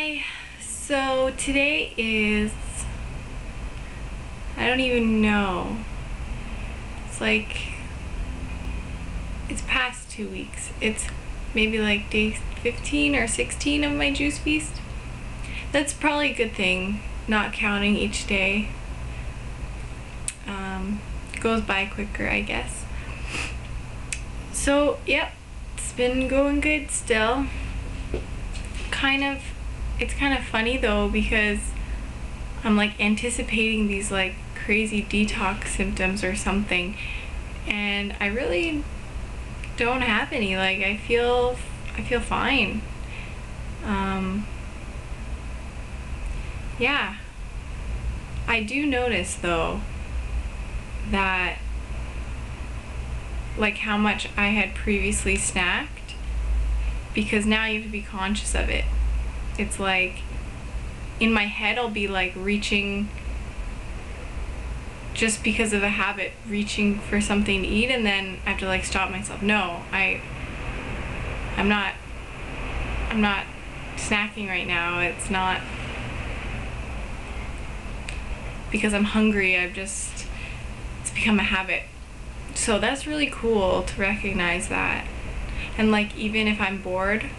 Hi, so today is, I don't even know, it's past 2 weeks. It's maybe like day 15 or 16 of my juice feast. That's probably a good thing, not counting each day. Goes by quicker, I guess. So, yep, it's been going good still. It's kind of funny though, because I'm like anticipating these like crazy detox symptoms or something, and I really don't have any. Like I feel fine. Yeah. I do notice though that like how much I had previously snacked, because now you have to be conscious of it. It's like in my head I'll be like reaching, just because of a habit, reaching for something to eat, and then I have to like stop myself. No, I'm not snacking right now. It's not because I'm hungry. It's become a habit. So that's really cool to recognize that. And like even if I'm bored,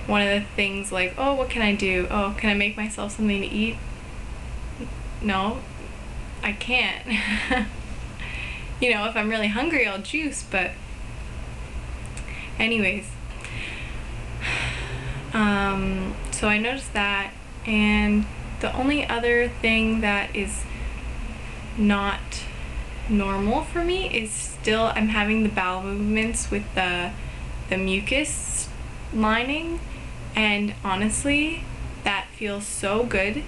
one of the things like, oh, what can I do? Oh, can I make myself something to eat? No, I can't. You know, if I'm really hungry, I'll juice, but anyways. So I noticed that, and the only other thing that is not normal for me is still I'm having the bowel movements with the mucus lining, and honestly that feels so good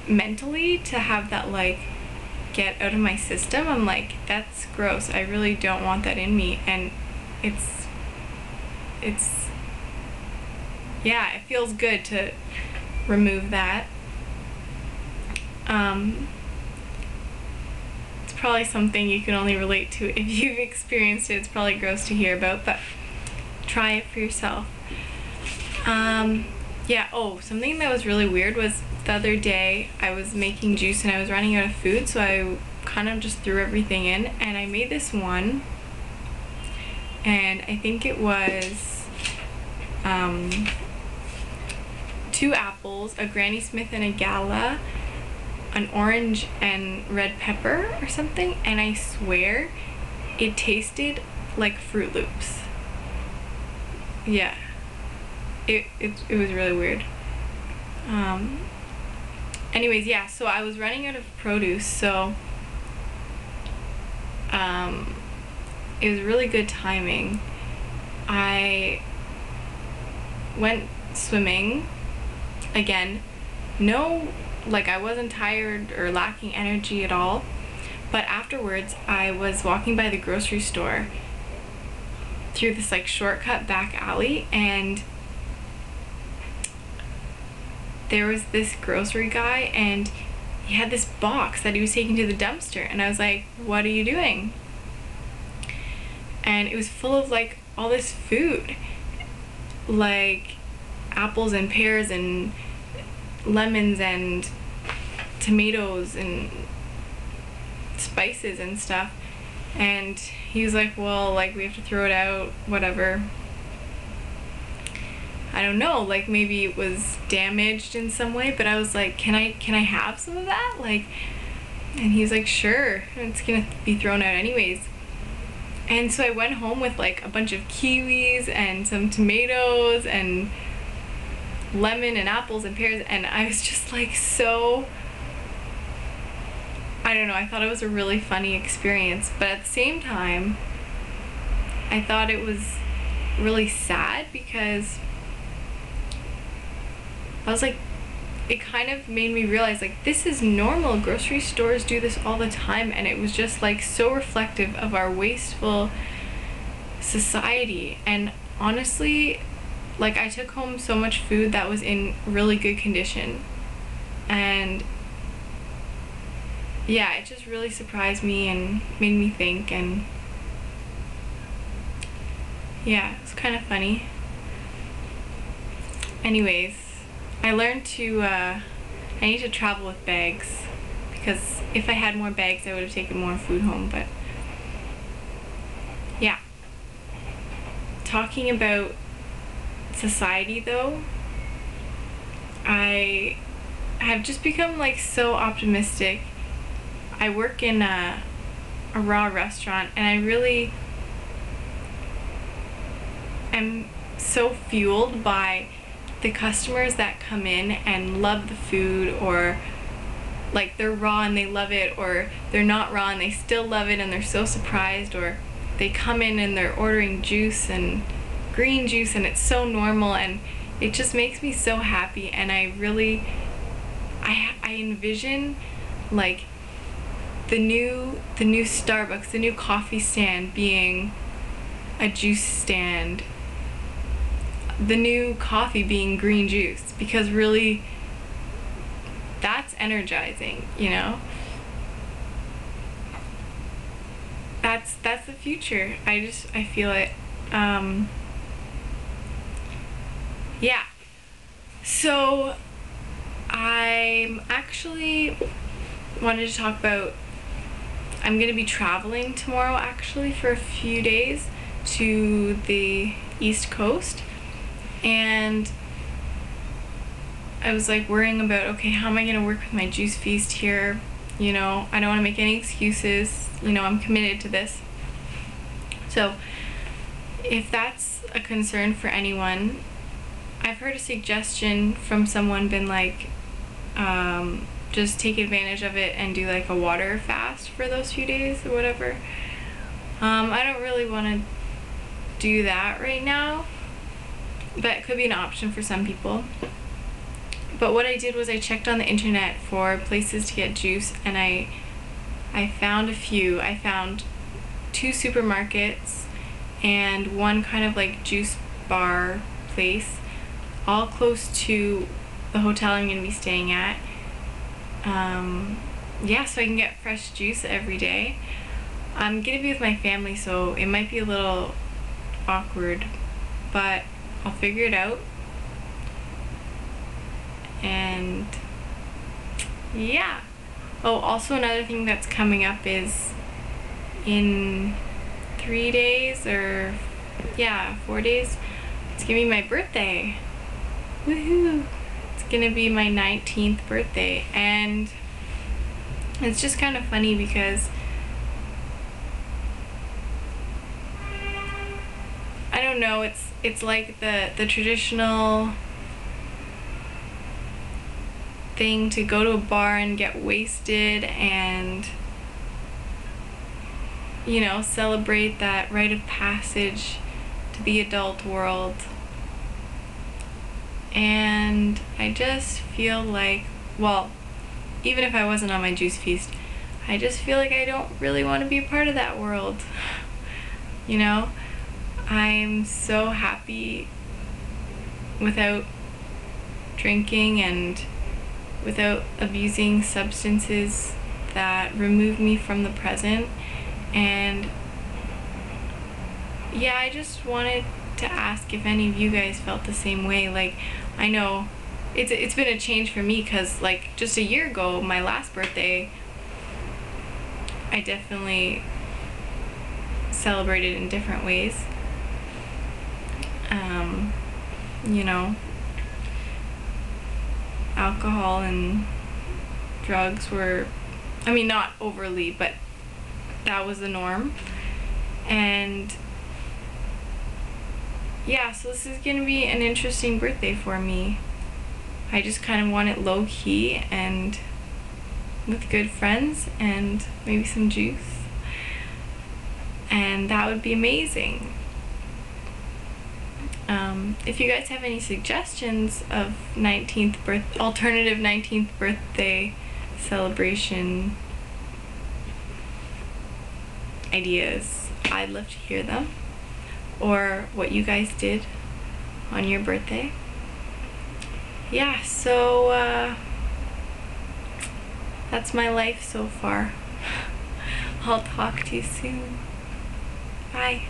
mentally to have that like get out of my system. I'm like, that's gross. I really don't want that in me, and it's yeah, it feels good to remove that. It's probably something you can only relate to if you've experienced it. It's probably gross to hear about, but try it for yourself. Yeah, oh, something that was really weird was the other day I was making juice and I was running out of food, so I kind of just threw everything in, and I made this one, and I think it was 2 apples, a Granny Smith and a Gala, an orange and red pepper or something, and I swear it tasted like Fruit Loops. Yeah, it was really weird. Anyways, yeah, so I was running out of produce, so it was really good timing. I went swimming again. No, like I wasn't tired or lacking energy at all, but afterwards I was walking by the grocery store through this like shortcut back alley, and there was this grocery guy, and he had this box that he was taking to the dumpster, and I was like, what are you doing? And it was full of like all this food, like apples and pears and lemons and tomatoes and spices and stuff. And he was like, well, like we have to throw it out, whatever. I don't know, like maybe it was damaged in some way, but I was like, can I have some of that? Like, and he's like, sure, it's gonna be thrown out anyways. And so I went home with like a bunch of kiwis and some tomatoes and lemon and apples and pears, and I was just like, so, I don't know, I thought it was a really funny experience, but at the same time I thought it was really sad, because I was like, it kind of made me realize like this is normal. Grocery stores do this all the time, and it was just like so reflective of our wasteful society. And honestly, like I took home so much food that was in really good condition, and yeah, it just really surprised me and made me think, and yeah, it's kind of funny. Anyways, I learned to, I need to travel with bags, because if I had more bags I would have taken more food home. But yeah. Talking about society though, I have just become like so optimistic. I work in a raw restaurant, and I really am so fueled by the customers that come in and love the food, or like they're raw and they love it, or they're not raw and they still love it and they're so surprised, or they come in and they're ordering juice and green juice and it's so normal, and it just makes me so happy. And I really, I envision like the new Starbucks, the new coffee stand being a juice stand, the new coffee being green juice, because really that's energizing, you know? That's the future. I feel it. Yeah. So I'm actually wanted to talk about, I'm gonna be traveling tomorrow actually for a few days to the East Coast, and I was like worrying about, okay, how am I gonna work with my Juice Feast here? You know, I don't want to make any excuses. You know, I'm committed to this. So if that's a concern for anyone, I've heard a suggestion from someone been like, just take advantage of it and do like a water fast for those few days or whatever. I don't really want to do that right now, but it could be an option for some people. But what I did was I checked on the internet for places to get juice, and I found a few. I found 2 supermarkets and one kind of like juice bar place, all close to the hotel I'm going to be staying at. Yeah, so I can get fresh juice every day. I'm going to be with my family, so it might be a little awkward, but I'll figure it out. And yeah. Oh, also another thing that's coming up is in 3 days, or yeah, 4 days, it's gonna be my birthday. Woohoo! It's gonna be my 19th birthday, and it's just kind of funny because I don't know, it's like the traditional thing to go to a bar and get wasted and, you know, celebrate that rite of passage to the adult world. And I just feel like, well, even if I wasn't on my Juice Feast, I just feel like I don't really want to be a part of that world. You know, I'm so happy without drinking and without abusing substances that remove me from the present. And yeah, I just wanted to ask if any of you guys felt the same way. Like, I know it's been a change for me, because like just a year ago, my last birthday, I definitely celebrated in different ways. You know, alcohol and drugs were, I mean, not overly, but that was the norm. And yeah, so this is gonna be an interesting birthday for me. I just kind of want it low key and with good friends and maybe some juice, and that would be amazing. If you guys have any suggestions of alternative 19th birthday celebration ideas, I'd love to hear them, or what you guys did on your birthday. Yeah, so that's my life so far. I'll talk to you soon. Bye.